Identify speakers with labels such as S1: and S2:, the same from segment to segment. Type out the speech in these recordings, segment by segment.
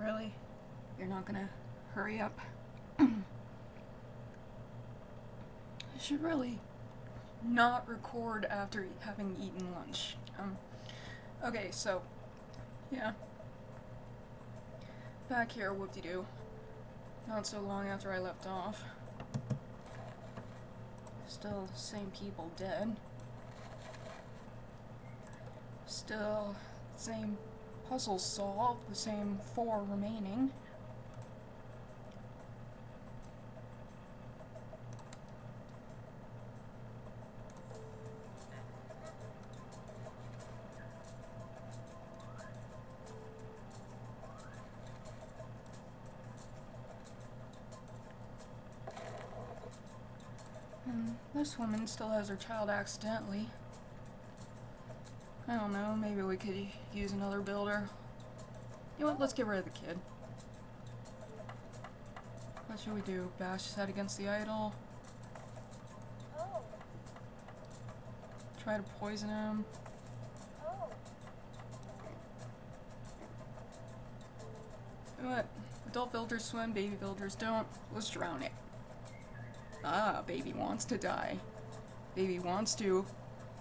S1: Really? You're not gonna hurry up? I should really not record after having eaten lunch. Okay, so, yeah. Back here, whoop-de-doo. Not so long after I left off. Still the same people dead. Still the same puzzles solved, the same 4 remaining. And this woman still has her child accidentally. I don't know, maybe we could use another builder. You know what, let's get rid of the kid. What should we do? Bash his head against the idol? Try to poison him? You know what? Adult villagers swim, baby villagers don't. Let's drown it. Ah, baby wants to die. Baby wants to.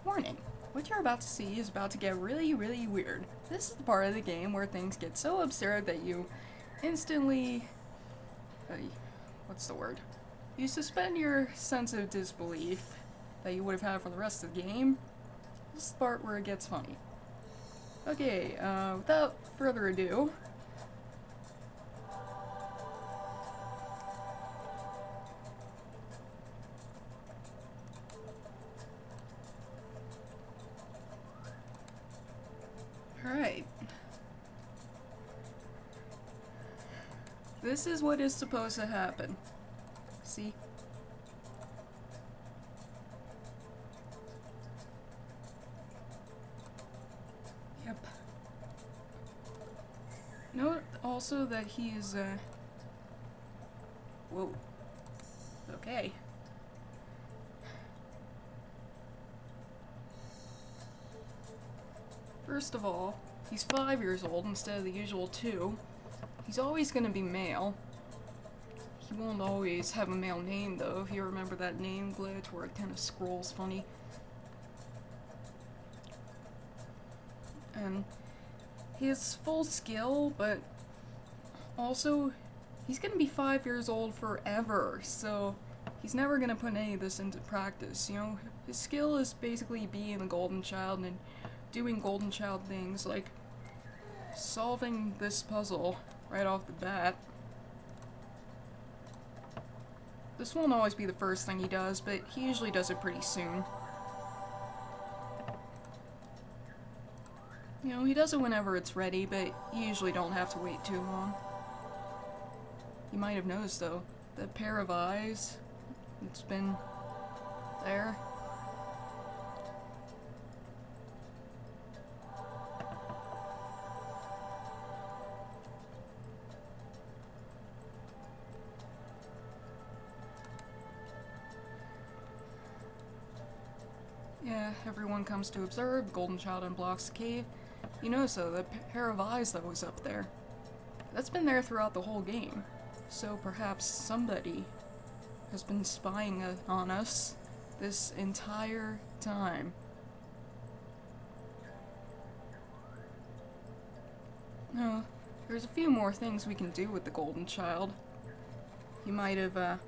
S1: Warning. What you're about to see is about to get really, really weird. This is the part of the game where things get so absurd that you instantly... what's the word? You suspend your sense of disbelief that you would have had for the rest of the game. This is the part where it gets funny. Okay, without further ado... Alright. This is what is supposed to happen. See? Yep. Note also that he is, whoa. Okay. First of all, he's 5 years old instead of the usual 2. He's always gonna be male. He won't always have a male name though, if you remember that name glitch where it kind of scrolls funny. And he has full skill, but also he's gonna be 5 years old forever, so he's never gonna put any of this into practice, you know? His skill is basically being a golden child and doing golden child things, like solving this puzzle right off the bat. This won't always be the first thing he does, but he usually does it pretty soon. You know, he does it whenever it's ready, but you usually don't have to wait too long. You might have noticed, though, that pair of eyes, it's been there. Yeah, everyone comes to observe. Golden Child unblocks the cave. You notice though, that pair of eyes that was up there. That's been there throughout the whole game. So perhaps somebody has been spying on us this entire time. No, there's a few more things we can do with the Golden Child. You might have,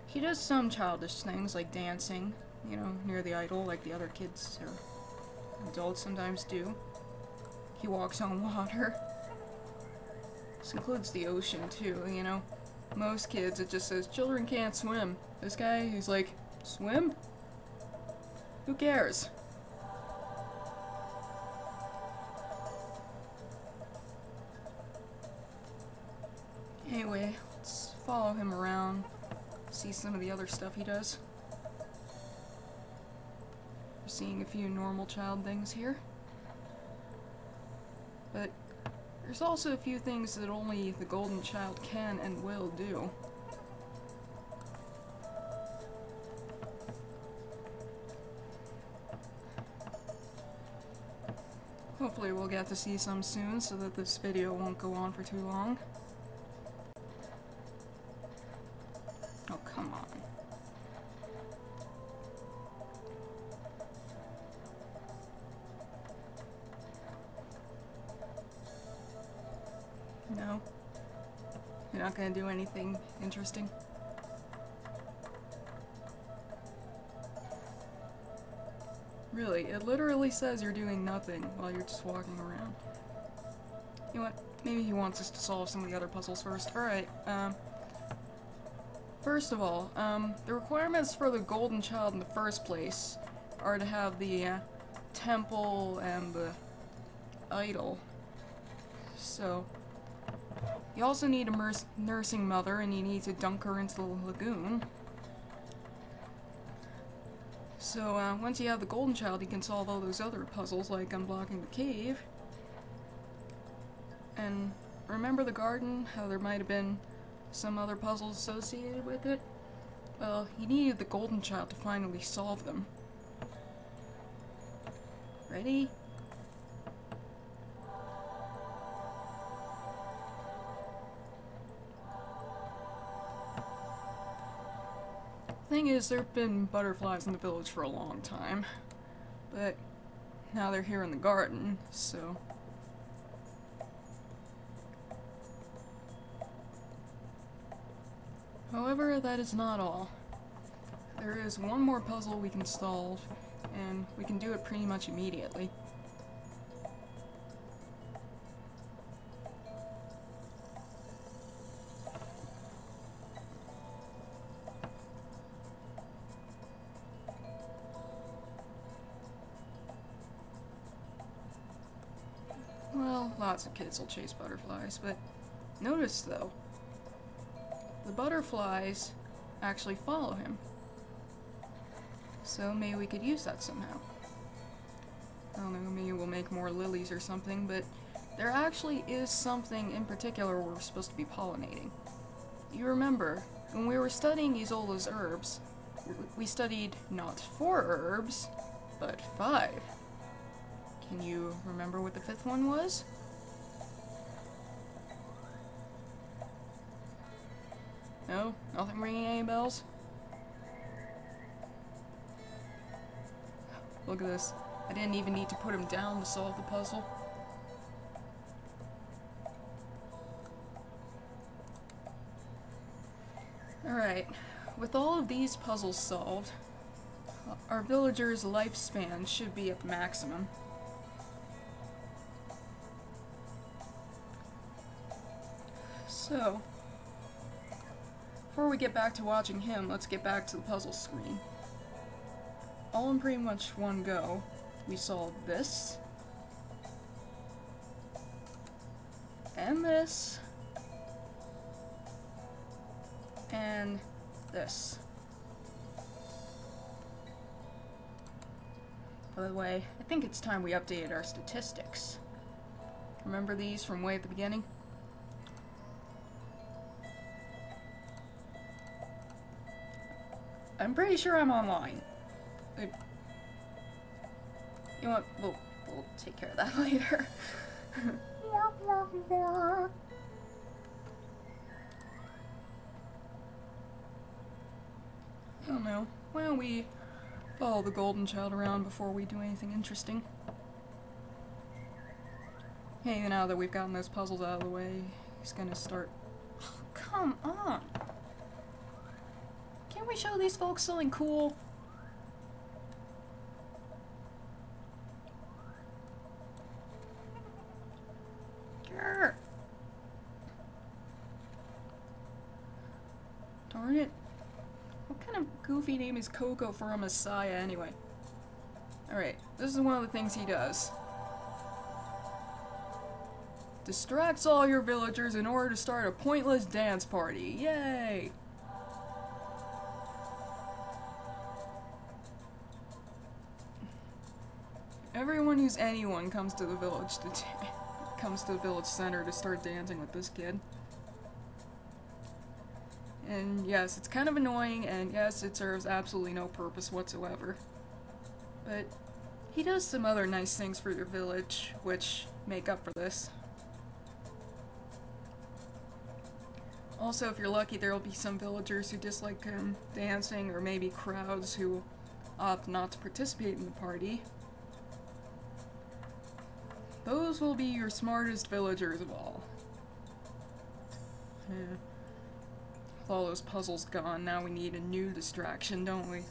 S1: he does some childish things like dancing. You know, near the idol, like the other kids or adults sometimes do. He walks on water. This includes the ocean, too, you know. Most kids, it just says, children can't swim. This guy, he's like, swim? Who cares? Anyway, let's follow him around, see some of the other stuff he does. We're seeing a few normal child things here. But there's also a few things that only the Golden Child can and will do. Hopefully we'll get to see some soon so that this video won't go on for too long. Oh, come on. No? You're not gonna do anything interesting? Really, it literally says you're doing nothing while you're just walking around. You know what? Maybe he wants us to solve some of the other puzzles first. Alright, first of all, the requirements for the Golden Child in the first place are to have the temple and the idol. So, you also need a nursing mother, and you need to dunk her into the lagoon. So, once you have the Golden Child, you can solve all those other puzzles, like unblocking the cave. And remember the garden? How there might have been some other puzzles associated with it? Well, you needed the Golden Child to finally solve them. Ready? Thing is, there have been butterflies in the village for a long time, but now they're here in the garden, so... However, that is not all. There is one more puzzle we can solve, and we can do it pretty much immediately. Well, lots of kids will chase butterflies, but notice though, the butterflies actually follow him. So maybe we could use that somehow. I don't know, maybe we'll make more lilies or something, but there actually is something in particular we're supposed to be pollinating. You remember, when we were studying Isola's herbs, we studied not 4 herbs, but 5. Can you remember what the 5th one was? No? Nothing ringing any bells? Look at this. I didn't even need to put him down to solve the puzzle. Alright, with all of these puzzles solved, our villager's lifespan should be at the maximum. So, before we get back to watching him, let's get back to the puzzle screen. All in pretty much one go, we solved this, and this, and this. By the way, I think it's time we updated our statistics. Remember these from way at the beginning? I'm pretty sure I'm online. You know what? We'll take care of that later. I don't know. Why don't we follow the Golden Child around before we do anything interesting? Hey, now that we've gotten those puzzles out of the way, he's gonna start... Oh, come on! Can't we show these folks something cool? Sure. Darn it. What kind of goofy name is Coco for a messiah anyway? Alright, this is one of the things he does. Distracts all your villagers in order to start a pointless dance party. Yay! Everyone who's anyone comes to the village center to start dancing with this kid. And yes, it's kind of annoying, and yes, it serves absolutely no purpose whatsoever. But He does some other nice things for your village, which make up for this. Also, if you're lucky, there will be some villagers who dislike him dancing, or maybe crowds who opt not to participate in the party. Those will be your smartest villagers of all. Yeah. With all those puzzles gone, now we need a new distraction, don't we?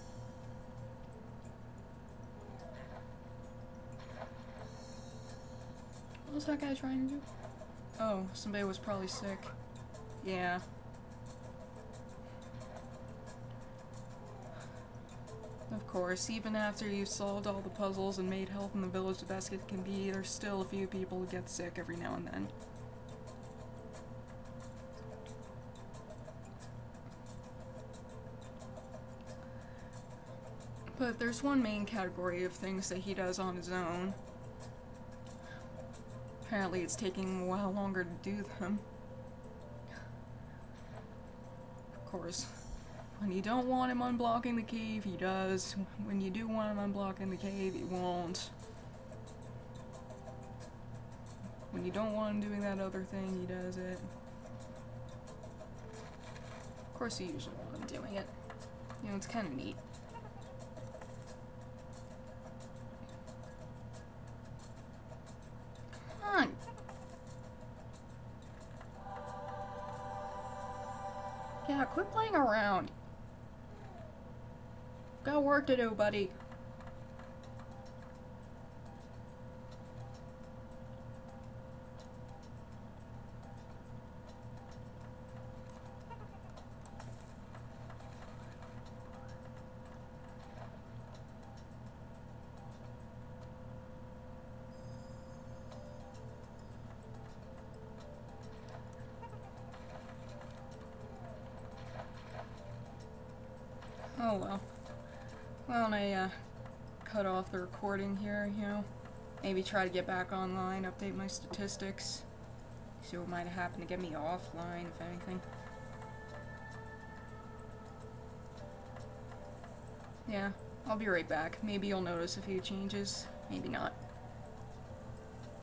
S1: What was that guy trying to do? Oh, somebody was probably sick. Yeah. Of course, even after you've solved all the puzzles and made health in the village the best it can be, there's still a few people who get sick every now and then. But there's one main category of things that he does on his own. Apparently it's taking him a while longer to do them. Of course, when you don't want him unblocking the cave, he does. When you do want him unblocking the cave, he won't. When you don't want him doing that other thing, he does it. Of course you usually want him doing it. You know, it's kind of neat. Come on! Yeah, quit playing around. Got work to do, buddy. Oh well. Why don't I cut off the recording here, you know? Maybe try to get back online, update my statistics. See what might have happened to get me offline, if anything. Yeah, I'll be right back. Maybe you'll notice a few changes, maybe not.